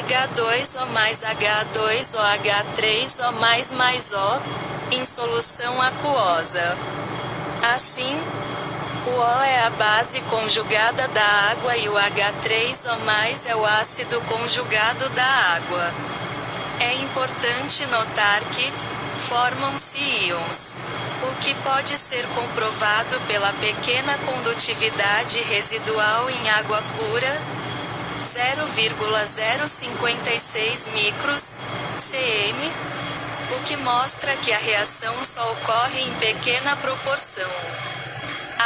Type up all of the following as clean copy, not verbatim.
H2O mais H2OH3O mais O, em solução aquosa. Assim, o O é a base conjugada da água e o H3O+ é o ácido conjugado da água. É importante notar que formam-se íons, o que pode ser comprovado pela pequena condutividade residual em água pura, 0,056 micros, cm, o que mostra que a reação só ocorre em pequena proporção.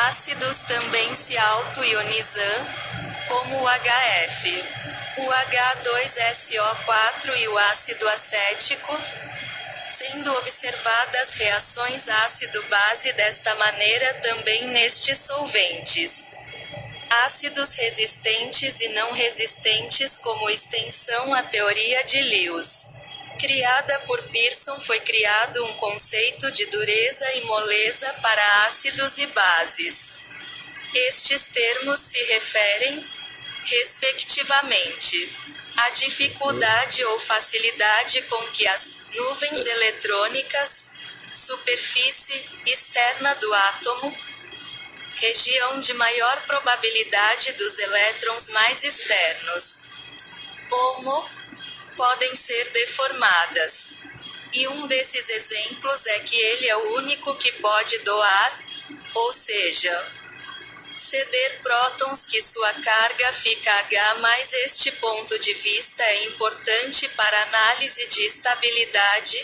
Ácidos também se auto-ionizam, como o HF, o H2SO4 e o ácido acético, sendo observadas reações ácido-base desta maneira também nestes solventes. Ácidos resistentes e não resistentes como extensão à teoria de Lewis. Criada por Pearson, foi criado um conceito de dureza e moleza para ácidos e bases. Estes termos se referem, respectivamente, à dificuldade ou facilidade com que as nuvens eletrônicas, superfície externa do átomo, região de maior probabilidade dos elétrons mais externos, podem ser deformadas. E um desses exemplos é que ele é o único que pode doar, ou seja, ceder prótons que sua carga fica H+. Este ponto de vista é importante para análise de estabilidade,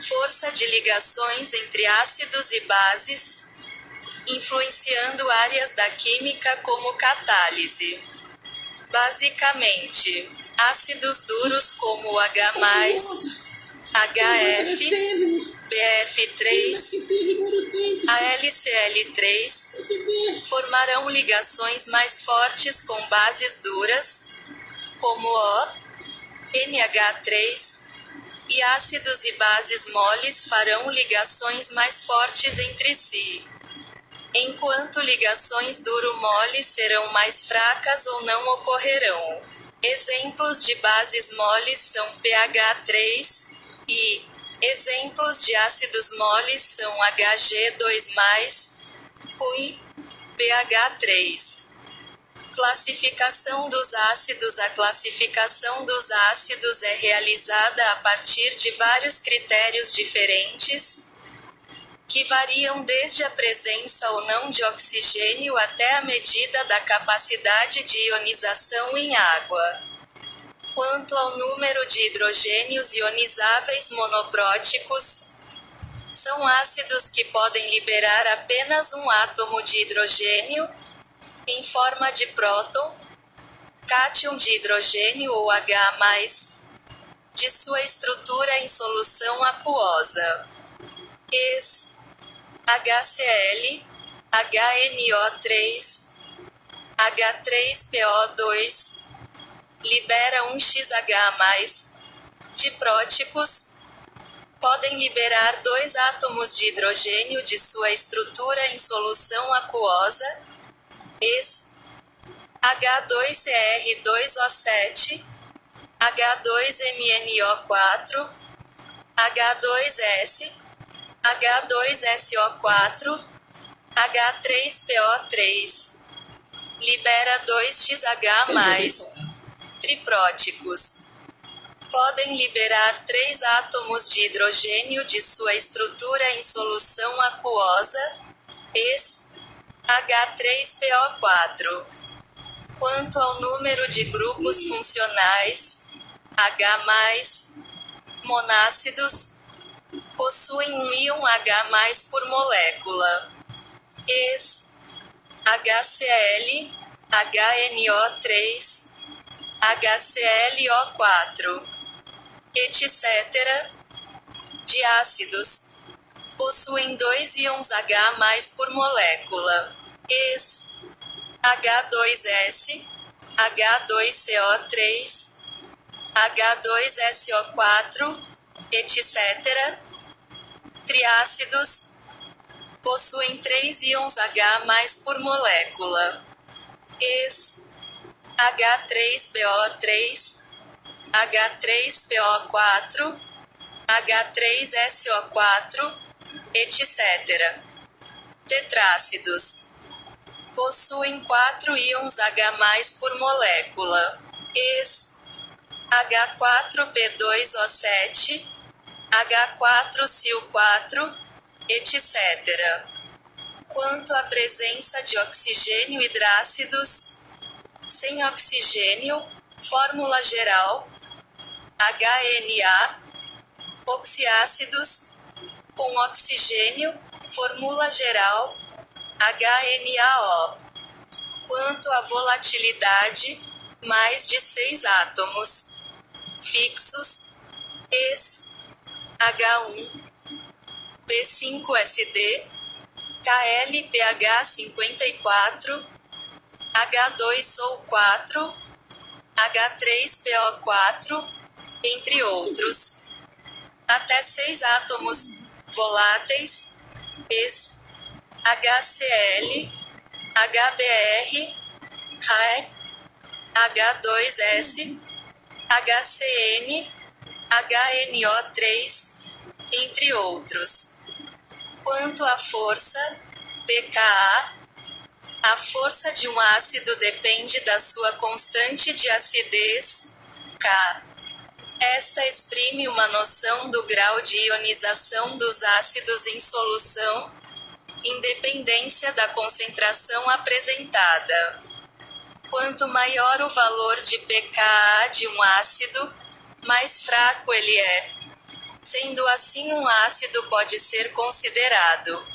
força de ligações entre ácidos e bases, influenciando áreas da química como catálise. Basicamente, ácidos duros como o H+, HF, BF3, AlCl3, formarão ligações mais fortes com bases duras, como O, NH3, e ácidos e bases moles farão ligações mais fortes entre si, enquanto ligações duro-mole serão mais fracas ou não ocorrerão. Exemplos de bases moles são PH3, e exemplos de ácidos moles são Hg2+, e PH3. Classificação dos ácidos. A classificação dos ácidos é realizada a partir de vários critérios diferentes, que variam desde a presença ou não de oxigênio até a medida da capacidade de ionização em água. Quanto ao número de hidrogênios ionizáveis monopróticos, são ácidos que podem liberar apenas um átomo de hidrogênio, em forma de próton, cátion de hidrogênio ou H+, de sua estrutura em solução aquosa. HCl, HNO3, H3PO2, libera 1xH+, de próticos, podem liberar dois átomos de hidrogênio de sua estrutura em solução aquosa, H2Cr2O7, H2MnO4, H2S, H2SO4, H3PO3, libera 2xH+, tripróticos. Podem liberar três átomos de hidrogênio de sua estrutura em solução aquosa, H3PO4. Quanto ao número de grupos funcionais, H+, monácidos, possuem um íon H+ por molécula. HCl, HNO3, HClO4, etc., de ácidos, possuem dois íons H+ por molécula. H2S, H2CO3, H2SO4, etc., triácidos, possuem três íons H+ por molécula. H3PO3, H3PO4, H3SO4, etc. Tetrácidos possuem 4 íons H+ por molécula. H4P2O7, H4SiO4, etc. Quanto à presença de oxigênio hidrácidos, sem oxigênio, fórmula geral, HNA, oxiácidos, com oxigênio, fórmula geral, HNaO. Quanto à volatilidade, mais de 6 átomos fixos, H1, P5SD, KLPH54, H2SO4, H3PO4, entre outros. Até 6 átomos voláteis, HCl, HBr, HAE, H2S, HCN, HNO3, entre outros. Quanto à força, pKa, a força de um ácido depende da sua constante de acidez, K. Esta exprime uma noção do grau de ionização dos ácidos em solução, independência da concentração apresentada. Quanto maior o valor de pKa de um ácido, mais fraco ele é. Sendo assim, um ácido pode ser considerado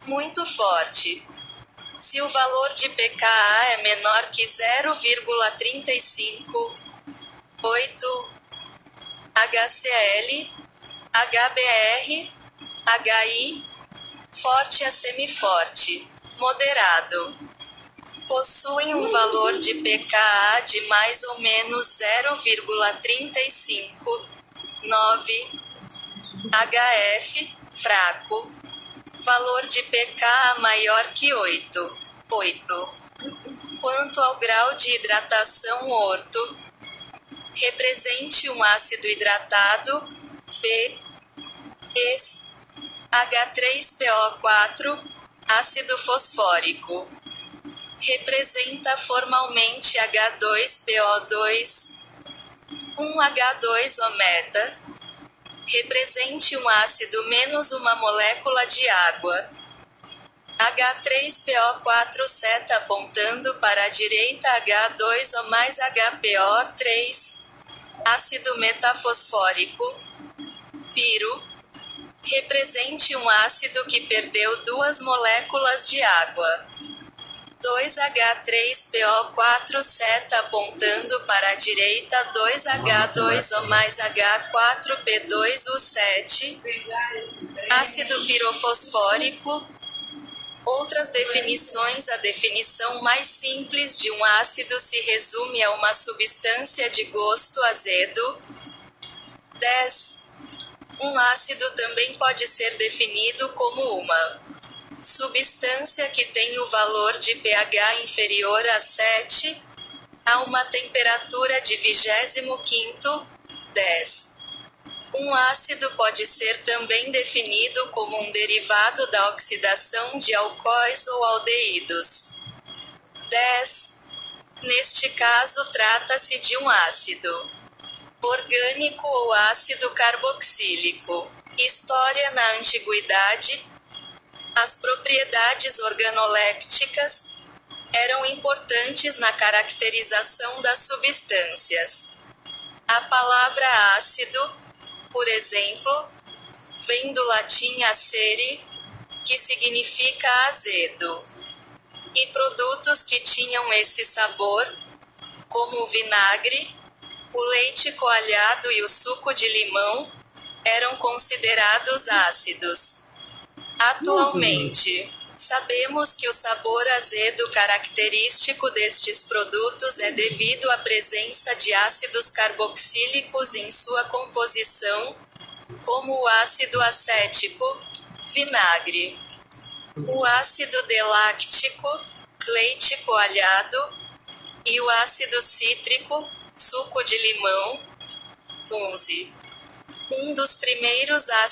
muito forte se o valor de pKa é menor que 0,358 HCl, HBr, HI, forte a semiforte, moderado. Possuem um valor de pKa de mais ou menos 0,359 HF, fraco. Valor de pKa maior que 8. Quanto ao grau de hidratação orto, represente um ácido hidratado, P, H3PO4, ácido fosfórico. Representa formalmente H2PO2, 1H2O-meta. Represente um ácido menos uma molécula de água. H3PO4 seta apontando para a direita, H2O mais HPO3, ácido metafosfórico. Piro. Represente um ácido que perdeu 2 moléculas de água. 2H3PO4 seta apontando para a direita, 2H2O mais H4P2O7, ácido pirofosfórico. Outras definições. A definição mais simples de um ácido se resume a uma substância de gosto azedo. 10. Um ácido também pode ser definido como uma substância que tem o valor de pH inferior a 7, a uma temperatura de 25º, 10. Um ácido pode ser também definido como um derivado da oxidação de alcoóis ou aldeídos. 10. Neste caso trata-se de um ácido orgânico ou ácido carboxílico. História. Na antiguidade, as propriedades organolépticas eram importantes na caracterização das substâncias. A palavra ácido, por exemplo, vem do latim acere, que significa azedo. E produtos que tinham esse sabor, como o vinagre, o leite coalhado e o suco de limão, eram considerados ácidos. Atualmente, sabemos que o sabor azedo característico destes produtos é devido à presença de ácidos carboxílicos em sua composição, como o ácido acético, vinagre, o ácido deláctico, leite coalhado, e o ácido cítrico, suco de limão, 11. Um dos primeiros ácidos